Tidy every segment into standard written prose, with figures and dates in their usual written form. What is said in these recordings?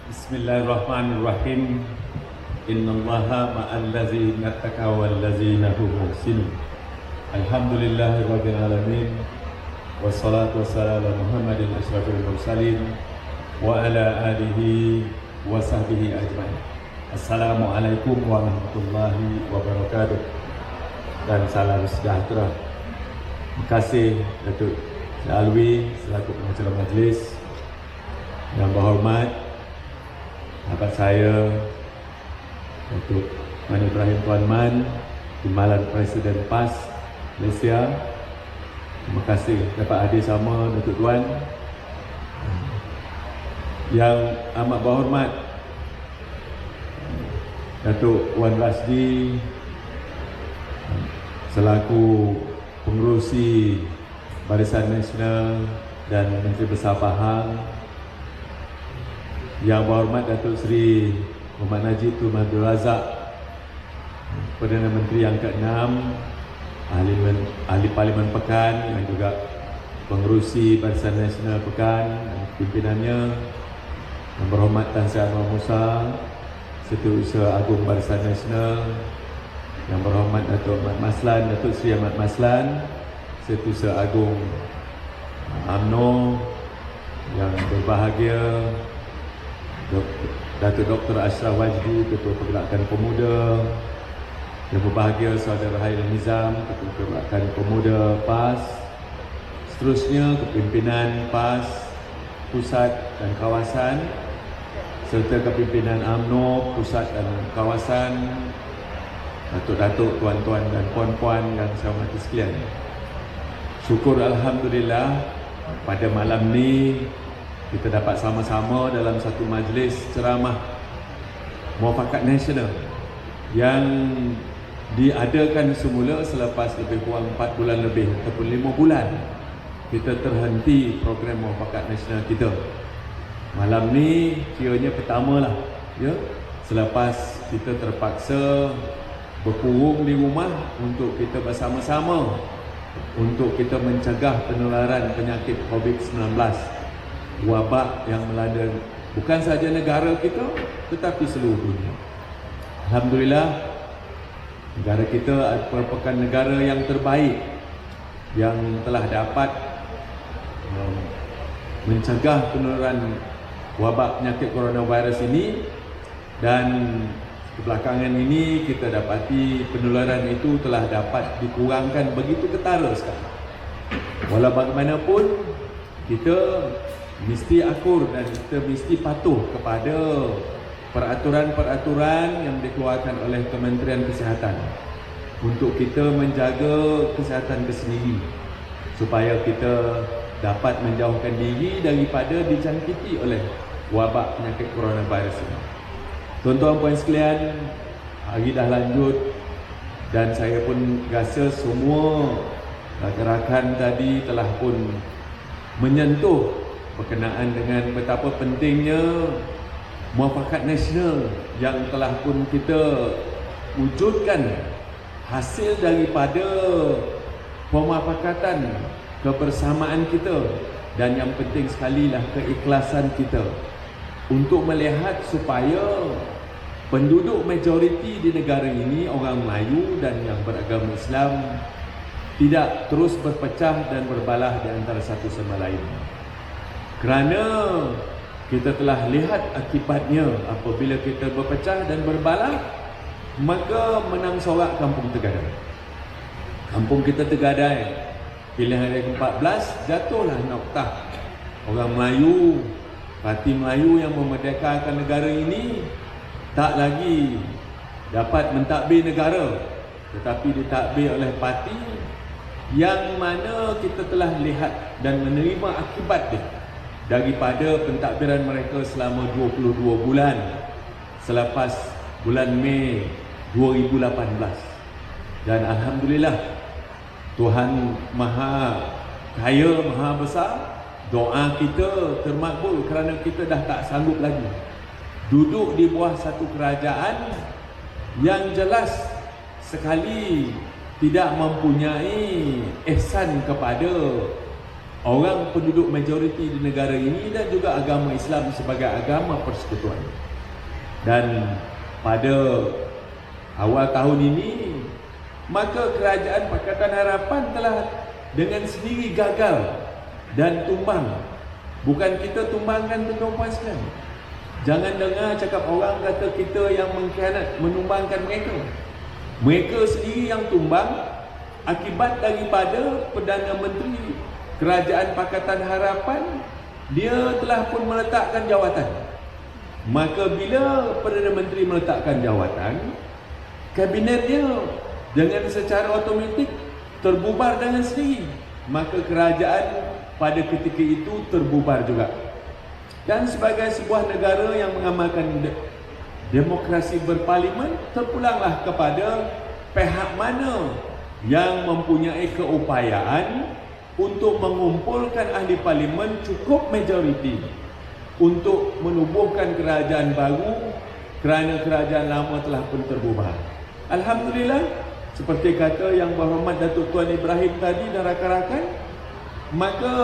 Bismillahirrahmanirrahim. Innallaha ma'al ladzina taqaw wal ladzina hum muhsinun. Alhamdulillahirabbil alamin. Wassalatu wassalamu ala Muhammadin asyrafil mursalin wa ala alihi wa sahbihi ajmain. Assalamualaikum warahmatullahi wabarakatuh. Dan salam sejahtera. Terima kasih Datuk Alwi selaku pengacara majlis. Yang berhormat sahabat saya Datuk Man Ibrahim Tuan Man, Timbalan Presiden PAS Malaysia. Terima kasih dapat hadir sama Datuk Tuan. Yang amat berhormat Datuk Wan Rasdi selaku pengerusi Barisan Nasional dan Menteri Besar Pahang. Yang berhormat Datuk Seri Muhammad Najib Tun Abdul Razak, Perdana Menteri yang ke-6, Ahli Parlimen Pekan dan juga pengerusi Barisan Nasional Pekan dan pimpinannya. Yang berhormat Tan Sri Anwar Musa, Setiausaha Agung Barisan Nasional. Yang berhormat Datuk Ahmad Maslan, Datuk Seri Ahmad Maslan, Setiausaha Agung UMNO. Yang berbahagia Datuk Dr. Ashraf Wajdi, Ketua Pergerakan Pemuda. Yang berbahagia Saudara Hairul Nizam, Ketua Pergerakan Pemuda PAS. Seterusnya kepimpinan PAS Pusat dan Kawasan serta kepimpinan UMNO Pusat dan Kawasan, Datuk-datuk, tuan-tuan dan puan-puan yang saya hormati sekalian. Syukur Alhamdulillah pada malam ni kita dapat sama-sama dalam satu majlis ceramah Muafakat Nasional yang diadakan semula selepas lebih kurang 4 bulan lebih ataupun 5 bulan kita terhenti program Muafakat Nasional kita. Malam ni kiranya pertamalah ya, selepas kita terpaksa berkurung di rumah untuk kita bersama-sama untuk kita mencegah penularan penyakit COVID-19, wabak yang melanda bukan sahaja negara kita tetapi seluruh dunia. Alhamdulillah, negara kita merupakan negara yang terbaik yang telah dapat mencegah penularan wabak penyakit coronavirus ini, dan kebelakangan ini kita dapati penularan itu telah dapat dikurangkan begitu ketara sekarang. Walau bagaimanapun kita mesti akur dan kita mesti patuh kepada peraturan-peraturan yang dikeluarkan oleh Kementerian Kesihatan untuk kita menjaga kesihatan tersendiri supaya kita dapat menjauhkan diri daripada dijangkiti oleh wabak penyakit coronavirus ini. Tuan-tuan puan sekalian, hari dah lanjut dan saya pun rasa semua rakan-rakan tadi telah pun menyentuh berkenaan dengan betapa pentingnya Muafakat Nasional yang telah pun kita wujudkan hasil daripada pemufakatan kebersamaan kita, dan yang penting sekali lah keikhlasan kita untuk melihat supaya penduduk majoriti di negara ini, orang Melayu dan yang beragama Islam, tidak terus berpecah dan berbalah di antara satu sama lain. Kerana kita telah lihat akibatnya apabila kita berpecah dan berbalah, maka menang sorak kampung Tegadai. Kampung kita Tegadai, pilihan hari ke-14, jatuhlah noktah. Orang Melayu, parti Melayu yang memerdekakan negara ini tak lagi dapat mentadbir negara, tetapi ditadbir oleh parti yang mana kita telah lihat dan menerima akibat dia daripada pentadbiran mereka selama 22 bulan selepas bulan Mei 2018. Dan Alhamdulillah, Tuhan Maha Kaya, Maha Besar, doa kita termakbul kerana kita dah tak sanggup lagi duduk di bawah satu kerajaan yang jelas sekali tidak mempunyai ihsan kepada orang penduduk majoriti di negara ini dan juga agama Islam sebagai agama persekutuan. Dan pada awal tahun ini, maka Kerajaan Pakatan Harapan telah dengan sendiri gagal dan tumbang. Bukan kita tumbangkan, tuan-tuan sekalian. Jangan dengar cakap orang kata kita yang mengkhianat, menumbangkan mereka. Mereka sendiri yang tumbang akibat daripada Perdana Menteri Kerajaan Pakatan Harapan, dia telah pun meletakkan jawatan. Maka bila Perdana Menteri meletakkan jawatan, kabinetnya dengan secara automatik terbubar dengan sendiri. Maka kerajaan pada ketika itu terbubar juga. Dan sebagai sebuah negara yang mengamalkan demokrasi berparlimen, terpulanglah kepada pihak mana yang mempunyai keupayaan untuk mengumpulkan ahli parlimen cukup majoriti untuk menubuhkan kerajaan baru, kerana kerajaan lama telah pun terbubar. Alhamdulillah, seperti kata Yang Berhormat Datuk Tuan Ibrahim tadi dan rakan-rakan, maka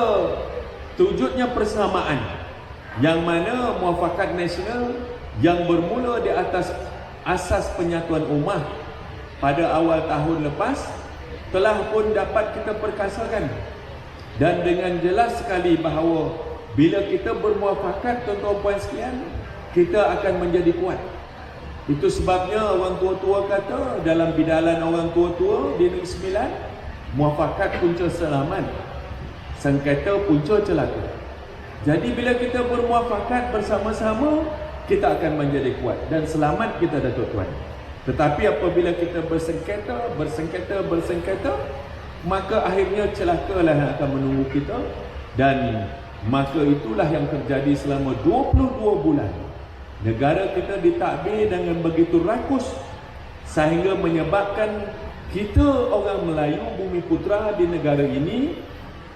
terwujudnya persamaan yang mana muafakat nasional yang bermula di atas asas penyatuan ummah pada awal tahun lepas telah pun dapat kita perkasakan. Dan dengan jelas sekali bahawa bila kita bermuafakat, tuan-tuan puan sekalian, kita akan menjadi kuat. Itu sebabnya orang tua-tua kata dalam bidalan orang tua-tua di Negeri Sembilan, muafakat punca selamat, sengketa punca celaka. Jadi bila kita bermuafakat bersama-sama, kita akan menjadi kuat dan selamat kita, Datuk Tuan. Tetapi apabila kita bersengketa, maka akhirnya celakalah yang akan menunggu kita. Dan maka itulah yang terjadi selama 22 bulan. Negara kita ditadbir dengan begitu rakus sehingga menyebabkan kita orang Melayu Bumi Putra di negara ini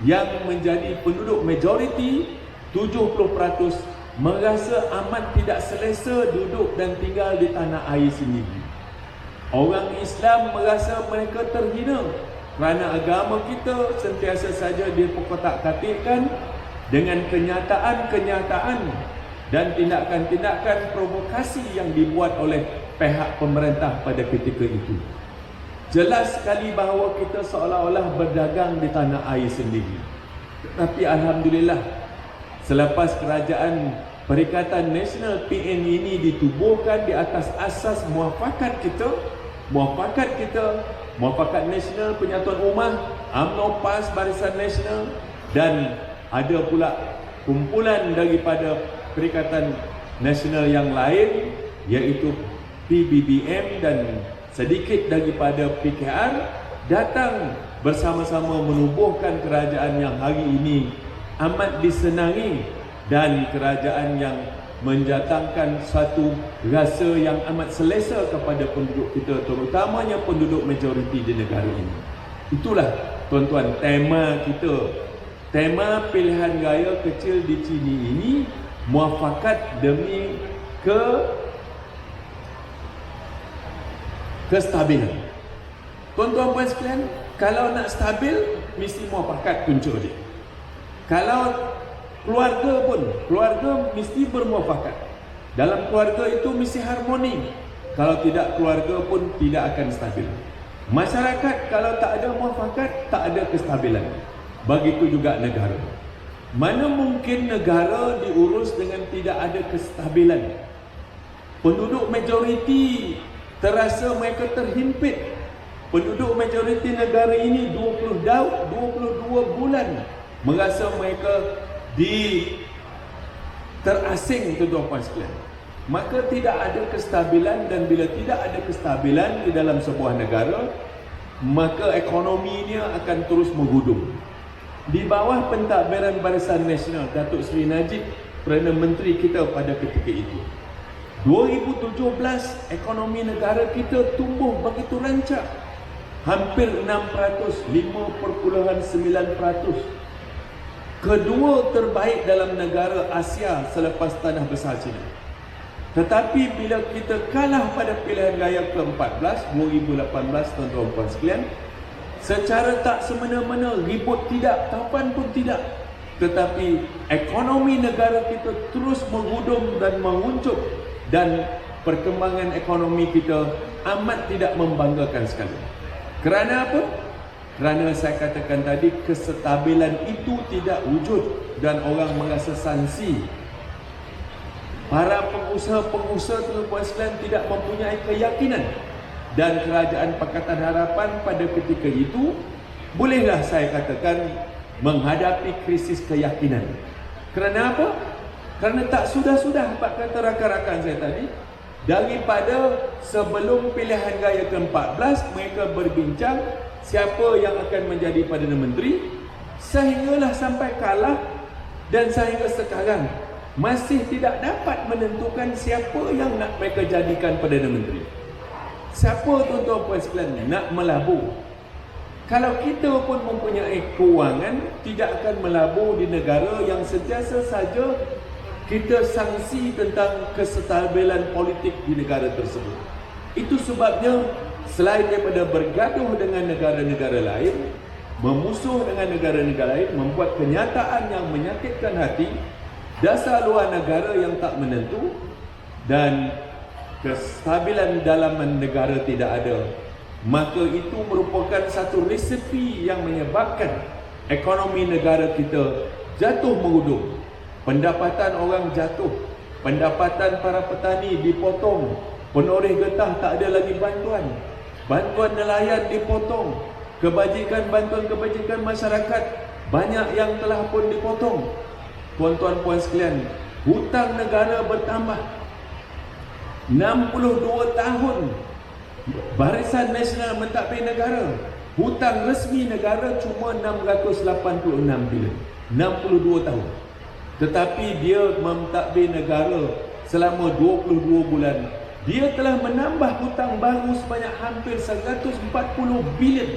yang menjadi penduduk majoriti 70% merasa amat tidak selesa duduk dan tinggal di tanah air sendiri. Orang Islam merasa mereka terhina kerana agama kita sentiasa saja diperkotak-katikkan dengan kenyataan-kenyataan dan tindakan-tindakan provokasi yang dibuat oleh pihak pemerintah pada ketika itu. Jelas sekali bahawa kita seolah-olah berdagang di tanah air sendiri. Tetapi Alhamdulillah, selepas Kerajaan Perikatan Nasional PN ini ditubuhkan di atas asas muafakat nasional, penyatuan ummah, UMNO, PAS, Barisan Nasional, dan ada pula kumpulan daripada Perikatan Nasional yang lain, iaitu PBBM dan sedikit daripada PKR, datang bersama-sama menubuhkan kerajaan yang hari ini amat disenangi dan kerajaan yang mendatangkan satu rasa yang amat selesa kepada penduduk kita, terutamanya penduduk majoriti di negara ini. Itulah tuan-tuan tema kita, tema pilihan raya kecil di Chini ini, muafakat demi kestabilan. Tuan-tuan puan sekalian, kalau nak stabil mesti muafakat punca dia. Kalau keluarga mesti bermuafakat. Dalam keluarga itu mesti harmoni. Kalau tidak, keluarga pun tidak akan stabil. Masyarakat kalau tak ada muafakat, tak ada kestabilan. Begitu juga negara. Mana mungkin negara diurus dengan tidak ada kestabilan? Penduduk majoriti terasa mereka terhimpit. Penduduk majoriti negara ini 22 bulan merasa mereka terasing, tuan-tuan puan sekalian. Maka tidak ada kestabilan, dan bila tidak ada kestabilan di dalam sebuah negara, maka ekonominya akan terus menggudung. Di bawah pentadbiran Barisan Nasional Datuk Seri Najib, Perdana Menteri kita pada ketika itu, 2017 ekonomi negara kita tumbuh begitu rancak, hampir 6%, 5.9%. Kedua terbaik dalam negara Asia selepas Tanah Besar China. Tetapi bila kita kalah pada pilihan raya ke-14 2018, tuan-tuan puan sekalian, secara tak semena-mena, ribut tidak, taufan pun tidak. Tetapi ekonomi negara kita terus menghudum dan menguncup, dan perkembangan ekonomi kita amat tidak membanggakan sekali. Kerana apa? Kerana saya katakan tadi, kestabilan itu tidak wujud dan orang merasa sangsi. Para pengusaha-pengusaha tuan-tuan sekalian tidak mempunyai keyakinan, dan Kerajaan Pakatan Harapan pada ketika itu bolehlah saya katakan menghadapi krisis keyakinan. Kerana apa? Kerana tak sudah-sudah, pak kata rakan-rakan saya tadi, daripada sebelum pilihan raya ke-14 mereka berbincang siapa yang akan menjadi Perdana Menteri, sehinggalah sampai kalah, dan sehingga sekarang masih tidak dapat menentukan siapa yang nak mereka jadikan Perdana Menteri. Siapa tuan-tuan puan sekalian nak melabur? Kalau kita pun mempunyai kewangan, tidak akan melabur di negara yang sentiasa saja kita sangsi tentang kestabilan politik di negara tersebut. Itu sebabnya selain daripada bergaduh dengan negara-negara lain, memusuh dengan negara-negara lain, membuat kenyataan yang menyakitkan hati, dasar luar negara yang tak menentu, dan kestabilan dalam negara tidak ada, maka itu merupakan satu resepi yang menyebabkan ekonomi negara kita jatuh menghudung. Pendapatan orang jatuh, pendapatan para petani dipotong, penoreh getah tak ada lagi bantuan, bantuan nelayan dipotong, kebajikan, bantuan kebajikan masyarakat banyak yang telah pun dipotong. Tuan-tuan puan sekalian, hutang negara bertambah. 62 tahun Barisan Nasional Mentadbir Negara, hutang resmi negara cuma 686 bilion. 62 tahun. Tetapi dia mentadbir negara selama 22 bulan, dia telah menambah hutang baru sebanyak hampir 140 bilion.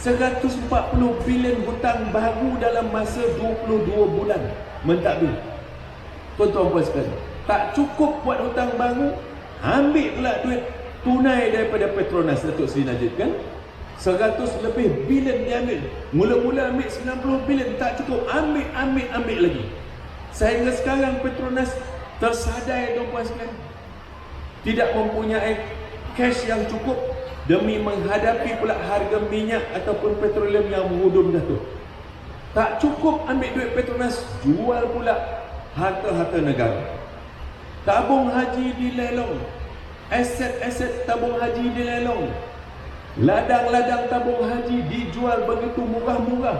140 bilion hutang baru dalam masa 22 bulan mentadbir. Tuan-tuan puan sekalian, tak cukup buat hutang baru, ambil pula duit tunai daripada Petronas Datuk Seri Najib kan? 100 lebih bilion dia ambil. Mula-mula ambil 90 bilion, tak cukup, ambil lagi. Sehingga sekarang Petronas tersadai tuan-puan sekalian, tidak mempunyai cash yang cukup demi menghadapi pula harga minyak ataupun petroleum yang menghudum jatuh. Tak cukup ambil duit Petronas, jual pula harta-harta negara. Tabung haji dilelong, aset-aset tabung haji dilelong, ladang-ladang tabung haji dijual begitu murah-murah,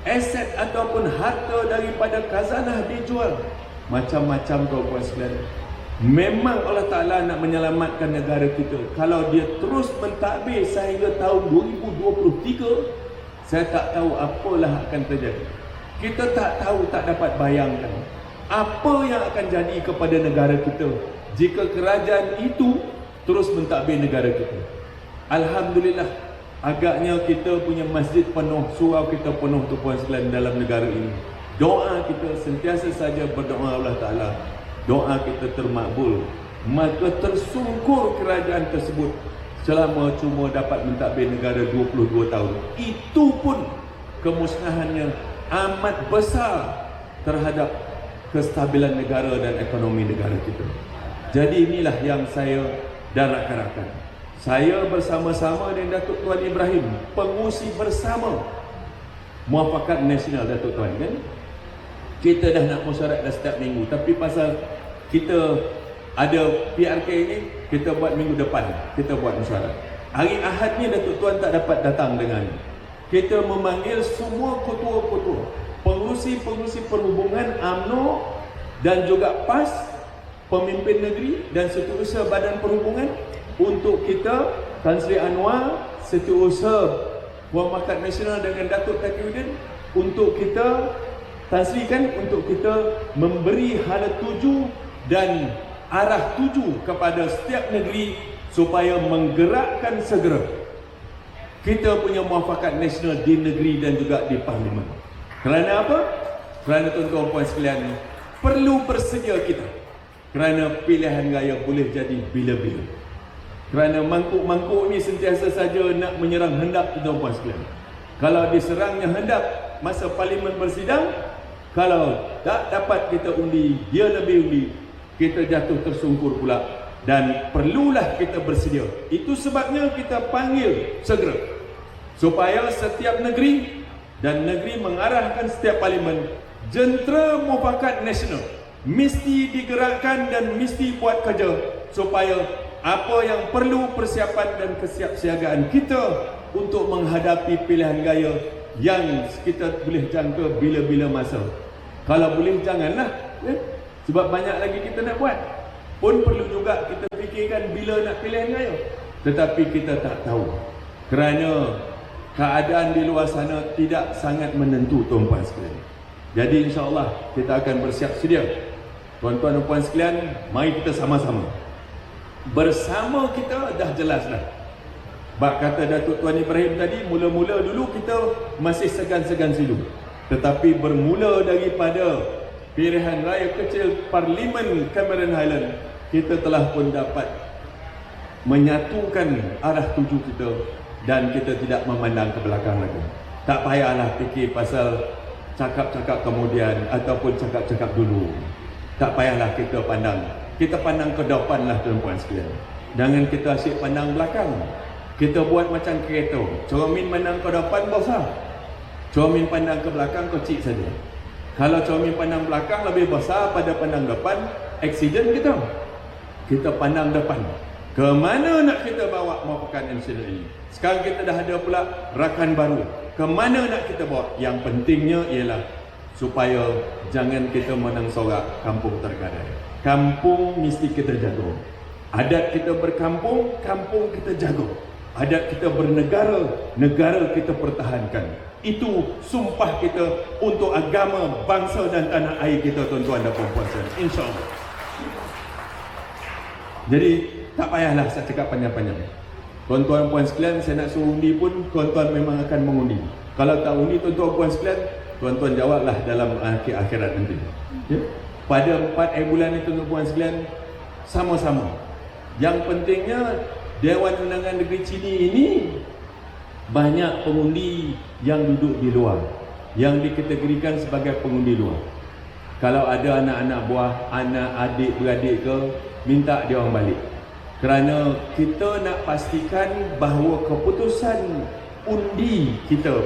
aset ataupun harta daripada khazanah dijual, macam-macam tuan-puan sekalian. Memang Allah Ta'ala nak menyelamatkan negara kita. Kalau dia terus mentadbir sehingga tahun 2023, saya tak tahu apalah akan terjadi. Kita tak tahu, tak dapat bayangkan apa yang akan jadi kepada negara kita jika kerajaan itu terus mentadbir negara kita. Alhamdulillah, agaknya kita punya masjid penuh, surau kita penuh tuan-puan sekalian dalam negara ini. Doa kita sentiasa saja berdoa Allah Ta'ala, doa kita termakbul, maka tersungkur kerajaan tersebut selama cuma dapat mentadbir negara 22 tahun. Itu pun kemusnahannya amat besar terhadap kestabilan negara dan ekonomi negara kita. Jadi inilah yang saya dan rakan-rakan, saya bersama-sama dengan Datuk Tuan Ibrahim, pengurusi bersama Muafakat Nasional Datuk Tuan kan. Kita dah nak mesyuarat dah setiap minggu, tapi pasal kita ada PRK ini, kita buat minggu depan, kita buat mesyuarat. Hari Ahad ni Datuk Tuan tak dapat datang dengan. Kita memanggil semua ketua-ketua, pengurusi-pengurusi perhubungan UMNO dan juga PAS, pemimpin negeri dan setiausaha badan perhubungan, untuk kita, Tan Sri Anwar, setiausaha Muafakat Nasional dengan Datuk Taqiyuddin, untuk kita Tan Sri kan, untuk kita memberi hala tuju dan arah tuju kepada setiap negeri supaya menggerakkan segera kita punya muafakat nasional di negeri dan juga di parlimen. Kerana apa? Kerana tuan-tuan puan sekalian, perlu bersedia kita, kerana pilihan raya boleh jadi bila-bila. Kerana mangkuk-mangkuk ni sentiasa saja nak menyerang hendak tuan-tuan sekalian. Kalau diserangnya hendak masa parlimen bersidang, kalau tak dapat kita undi, dia lebih undi, kita jatuh tersungkur pula. Dan perlulah kita bersedia. Itu sebabnya kita panggil segera supaya setiap negeri dan negeri mengarahkan setiap parlimen, jentera mufakat nasional mesti digerakkan dan mesti buat kerja supaya apa yang perlu persiapan dan kesiapsiagaan kita untuk menghadapi pilihan gaya yang kita boleh jangka bila-bila masa. Kalau boleh janganlah, sebab banyak lagi kita nak buat. Pun perlu juga kita fikirkan bila nak pilihan gaya. Tetapi kita tak tahu, kerana keadaan di luar sana tidak sangat menentu tuan-tuan sekalian. Jadi insya-Allah kita akan bersiap sedia. Tuan-tuan dan puan sekalian, mari kita sama-sama. Bersama kita dah jelas dah. Bak kata Datuk Tuan Ibrahim tadi, mula-mula dulu kita masih segan-segan silu. Tetapi bermula daripada pilihan raya kecil Parlimen Cameron Highland, kita telah pun dapat menyatukan arah tuju kita dan kita tidak memandang ke belakang lagi. Tak payahlah fikir pasal cakap-cakap kemudian ataupun cakap-cakap dulu. Tak payahlah kita pandang. Kita pandang ke depan lah tuan-puan sekalian. Jangan kita asyik pandang belakang. Kita buat macam kereta. Cermin pandang ke depan besar, cermin pandang ke belakang kecil saja. Kalau cermin pandang belakang lebih besar pada pandang depan, aksiden kita. Kita pandang depan. Ke mana nak kita bawa mufakat nasional ini? Sekarang kita dah ada pula rakan baru. Ke mana nak kita bawa? Yang pentingnya ialah supaya jangan kita menang sorak kampung tergadai. Kampung mesti kita jaga. Adat kita berkampung, kampung kita jaga. Adat kita bernegara, negara kita pertahankan. Itu sumpah kita untuk agama, bangsa dan tanah air kita tuan-tuan dan puan-puan sekalian. InsyaAllah. Jadi tak payahlah saya cakap panjang-panjang. Tuan-tuan dan puan sekalian, saya nak suruh undi pun tuan-tuan memang akan mengundi. Kalau tak undi tuan-tuan dan puan sekalian, tuan-tuan jawablah dalam akhirat nanti. Ya? Pada 4 bulan itu tuan-tuan puan sekalian, sama-sama. Yang pentingnya Dewan Undangan Negeri Chini ini banyak pengundi yang duduk di luar, yang dikategorikan sebagai pengundi luar. Kalau ada anak-anak buah, anak adik beradik ke, minta dia orang balik. Kerana kita nak pastikan bahawa keputusan undi kita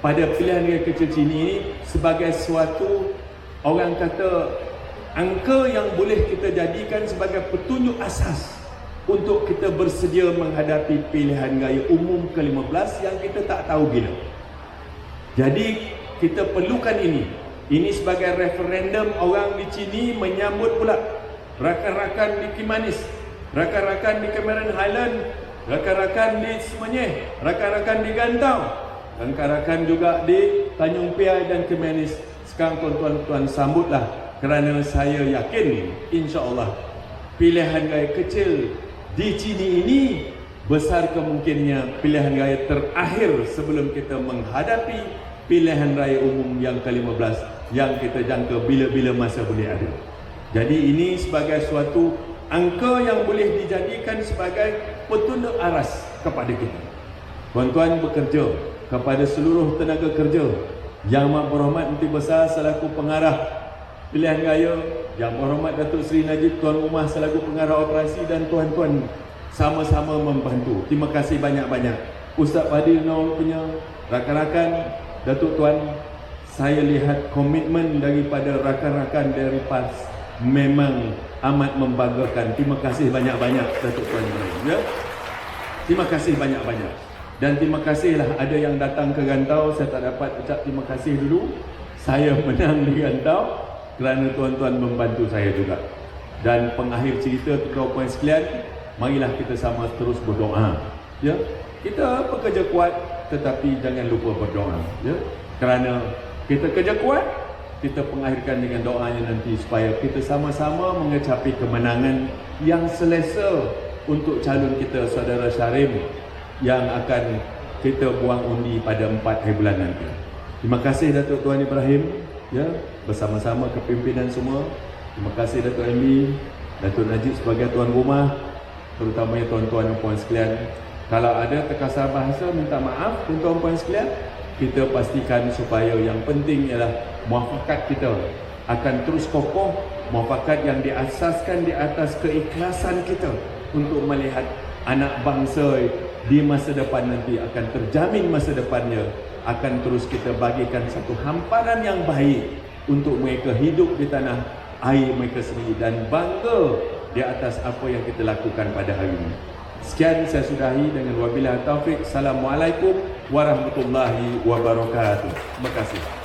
pada pilihan raya kecil ini sebagai suatu, orang kata, angka yang boleh kita jadikan sebagai petunjuk asas untuk kita bersedia menghadapi pilihan raya umum ke-15 yang kita tak tahu bila. Jadi kita perlukan ini. Ini sebagai referendum orang di sini menyambut pula rakan-rakan di Kimanis, rakan-rakan di Cameron Highland, rakan-rakan di Semenyih, rakan-rakan di Gantau, rakan-rakan juga di Tanjung Piai dan Kimanis. Sekarang tuan-tuan sambutlah, kerana saya yakin insya-Allah pilihan raya kecil di sini ini besar kemungkinannya pilihan raya terakhir sebelum kita menghadapi pilihan raya umum yang ke-15 yang kita jangka bila-bila masa boleh ada. Jadi ini sebagai suatu angka yang boleh dijadikan sebagai petunjuk aras kepada kita. Tuan-tuan bekerja kepada seluruh tenaga kerja, Yang Berhormat Menteri Besar selaku pengarah pilihan raya, Yang Berhormat Datuk Seri Najib Tuan Rumah selaku pengarah operasi, dan tuan-tuan sama-sama membantu. Terima kasih banyak-banyak. Ustaz Fadil Noor punya, rakan-rakan, Datuk Tuan, saya lihat komitmen daripada rakan-rakan dari PAS memang amat membanggakan. Terima kasih banyak-banyak Datuk Tuan. Ya? Terima kasih banyak-banyak. Dan terima kasihlah ada yang datang ke Gantau. Saya tak dapat ucap terima kasih dulu. Saya menang di Gantau kerana tuan-tuan membantu saya juga. Dan pengakhir cerita tuan-tuan sekalian, marilah kita sama terus berdoa. Ya, kita bekerja kuat tetapi jangan lupa berdoa. Ya, kerana kita kerja kuat, kita pengakhirkan dengan doanya nanti supaya kita sama-sama mengecapi kemenangan yang selesa untuk calon kita saudara Syarim yang akan kita buang undi pada 4 bulan nanti. Terima kasih Datuk Tuan Ibrahim, ya, bersama-sama kepimpinan semua. Terima kasih Datuk MB, Datuk Najib sebagai tuan rumah. terutamanya tuan-tuan dan puan sekalian. Kalau ada terkasar bahasa, minta maaf tuan-tuan dan puan sekalian. Kita pastikan supaya yang penting ialah muafakat kita akan terus kokoh, muafakat yang diasaskan di atas keikhlasan kita untuk melihat anak bangsa di masa depan nanti akan terjamin masa depannya, akan terus kita bagikan satu hamparan yang baik untuk mereka hidup di tanah air mereka sendiri dan bangga di atas apa yang kita lakukan pada hari ini. Sekian saya sudahi dengan wabillahi taufik. Assalamualaikum warahmatullahi wabarakatuh. Terima kasih.